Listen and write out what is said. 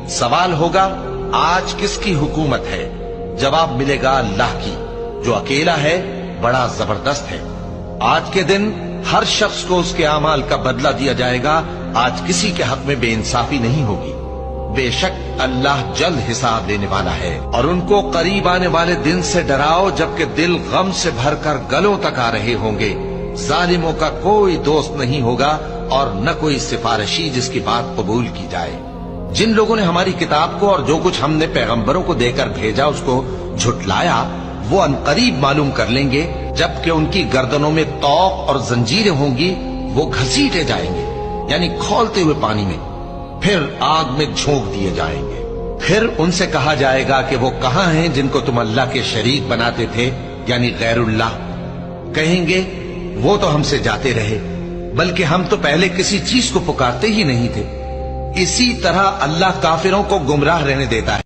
سوال ہوگا آج کس کی حکومت ہے؟ جواب ملے گا اللہ کی، جو اکیلا ہے، بڑا زبردست ہے۔ آج کے دن ہر شخص کو اس کے اعمال کا بدلہ دیا جائے گا۔ آج کسی کے حق میں بے انصافی نہیں ہوگی۔ بے شک اللہ جلد حساب لینے والا ہے۔ اور ان کو قریب آنے والے دن سے ڈراؤ جبکہ دل غم سے بھر کر گلوں تک آ رہے ہوں گے۔ ظالموں کا کوئی دوست نہیں ہوگا اور نہ کوئی سفارشی جس کی بات قبول کی جائے۔ جن لوگوں نے ہماری کتاب کو اور جو کچھ ہم نے پیغمبروں کو دے کر بھیجا اس کو جھٹلایا، وہ انقریب معلوم کر لیں گے جبکہ ان کی گردنوں میں طوق اور زنجیریں ہوں گی، وہ گھسیٹے جائیں گے یعنی کھولتے ہوئے پانی میں، پھر آگ میں جھونک دیے جائیں گے۔ پھر ان سے کہا جائے گا کہ وہ کہاں ہیں جن کو تم اللہ کے شریک بناتے تھے یعنی غیر اللہ؟ کہیں گے وہ تو ہم سے جاتے رہے، بلکہ ہم تو پہلے کسی چیز کو پکارتے ہی نہیں تھے۔ اسی طرح اللہ کافروں کو گمراہ رہنے دیتا ہے۔